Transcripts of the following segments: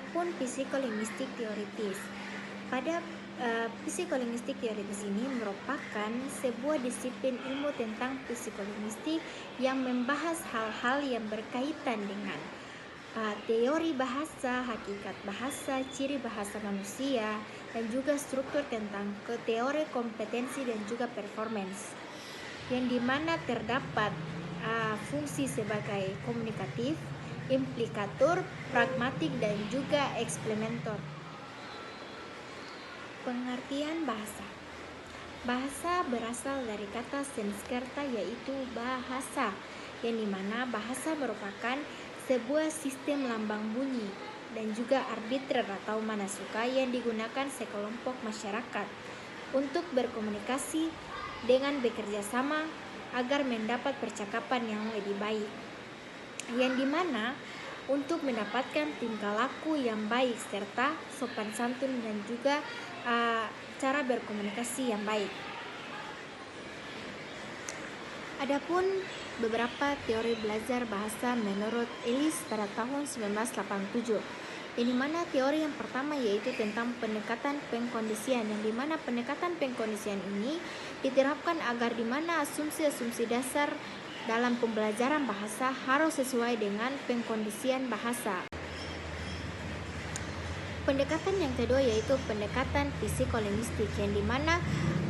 maupun psikolinguistik teoritis. Pada psikolinguistik teoritis ini merupakan sebuah disiplin ilmu tentang psikolinguistik yang membahas hal-hal yang berkaitan dengan teori bahasa, hakikat bahasa, ciri bahasa manusia, dan juga struktur tentang teori kompetensi dan juga performance, yang dimana terdapat fungsi sebagai komunikatif, implikator, pragmatik, dan juga eksplementator. Pengertian bahasa. Bahasa berasal dari kata Sanskerta yaitu bahasa, yang dimana bahasa merupakan sebuah sistem lambang bunyi dan juga arbitrer atau manasuka yang digunakan sekelompok masyarakat untuk berkomunikasi dengan bekerja sama agar mendapat percakapan yang lebih baik, yang dimana untuk mendapatkan tingkah laku yang baik serta sopan santun dan juga cara berkomunikasi yang baik. Adapun beberapa teori belajar bahasa menurut Ellis pada tahun 1987, yang dimana teori yang pertama yaitu tentang pendekatan pengkondisian, yang dimana pendekatan pengkondisian ini diterapkan agar dimana asumsi-asumsi dasar dalam pembelajaran bahasa harus sesuai dengan pengkondisian bahasa. Pendekatan yang kedua yaitu pendekatan psikolinguistik, yang dimana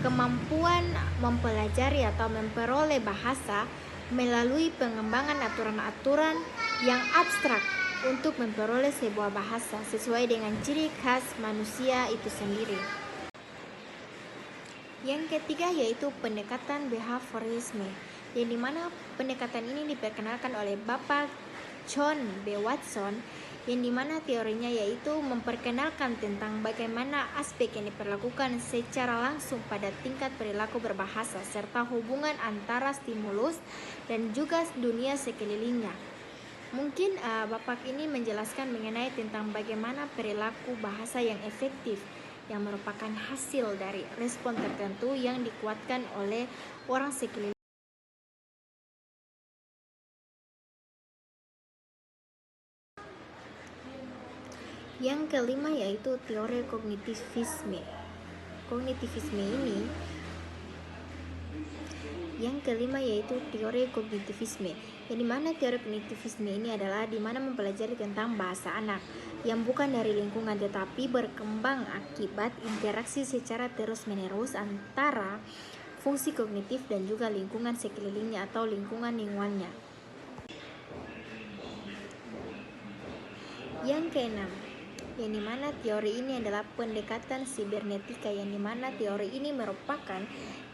kemampuan mempelajari atau memperoleh bahasa melalui pengembangan aturan-aturan yang abstrak untuk memperoleh sebuah bahasa sesuai dengan ciri khas manusia itu sendiri. Yang ketiga yaitu pendekatan behaviorisme, yang dimana pendekatan ini diperkenalkan oleh Bapak John B. Watson, yang dimana teorinya yaitu memperkenalkan tentang bagaimana aspek yang diperlakukan secara langsung pada tingkat perilaku berbahasa serta hubungan antara stimulus dan juga dunia sekelilingnya. Mungkin Bapak ini menjelaskan mengenai tentang bagaimana perilaku bahasa yang efektif yang merupakan hasil dari respon tertentu yang dikuatkan oleh orang sekeliling. Yang kelima yaitu teori kognitivisme. Yang kelima yaitu teori kognitivisme, yang dimana teori kognitivisme ini adalah dimana mempelajari tentang bahasa anak yang bukan dari lingkungan tetapi berkembang akibat interaksi secara terus-menerus antara fungsi kognitif dan juga lingkungan sekelilingnya atau lingkungan lingkungannya. Yang keenam, yang dimana teori ini adalah pendekatan sibernetika, yang dimana teori ini merupakan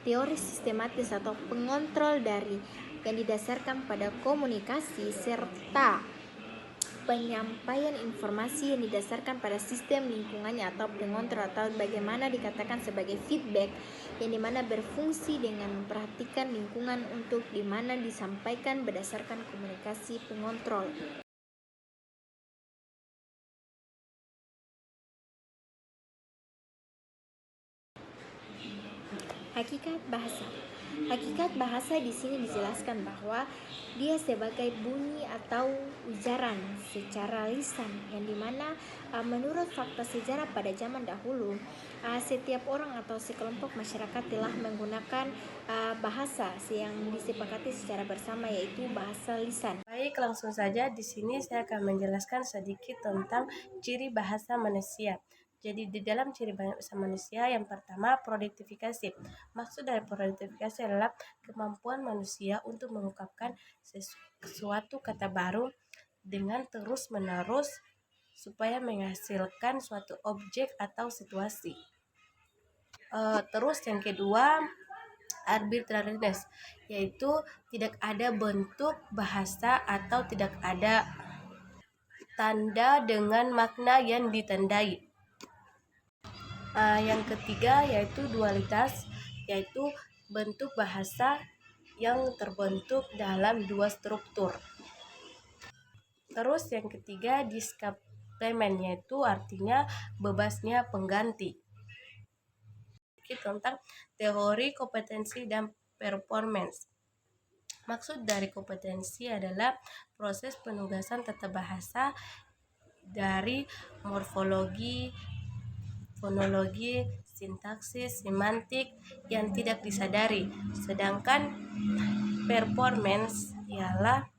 teori sistematis atau pengontrol dari yang didasarkan pada komunikasi serta penyampaian informasi yang didasarkan pada sistem lingkungannya atau pengontrol, atau bagaimana dikatakan sebagai feedback, yang dimana berfungsi dengan memperhatikan lingkungan untuk dimana disampaikan berdasarkan komunikasi pengontrol. Hakikat bahasa. Hakikat bahasa di sini dijelaskan bahwa dia sebagai bunyi atau ujaran secara lisan, yang dimana menurut fakta sejarah pada zaman dahulu setiap orang atau sekelompok masyarakat telah menggunakan bahasa yang disepakati secara bersama yaitu bahasa lisan. Baik, langsung saja di sini saya akan menjelaskan sedikit tentang ciri bahasa manusia. Jadi di dalam ciri bahasa manusia yang pertama produktivitas. Maksud dari produktivitas adalah kemampuan manusia untuk mengungkapkan sesuatu kata baru dengan terus-menerus supaya menghasilkan suatu objek atau situasi. Terus yang kedua arbitrariness, yaitu tidak ada bentuk bahasa atau tidak ada tanda dengan makna yang ditandai. Yang ketiga yaitu dualitas, yaitu bentuk bahasa yang terbentuk dalam dua struktur. Terus yang ketiga discomplement, yaitu artinya bebasnya pengganti. Tentang teori kompetensi dan performance. Maksud dari kompetensi adalah proses penugasan tata bahasa dari morfologi, fonologi, sintaksis, semantik yang tidak disadari. Sedangkan performance ialah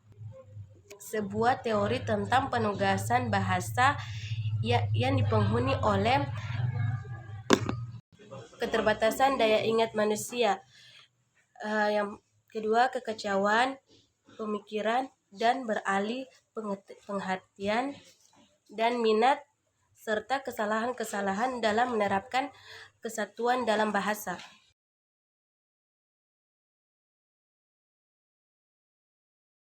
sebuah teori tentang penugasan bahasa yang dipenghuni oleh keterbatasan daya ingat manusia. Yang kedua, kekacauan pemikiran dan beralih pengertian dan minat serta kesalahan-kesalahan dalam menerapkan kesatuan dalam bahasa.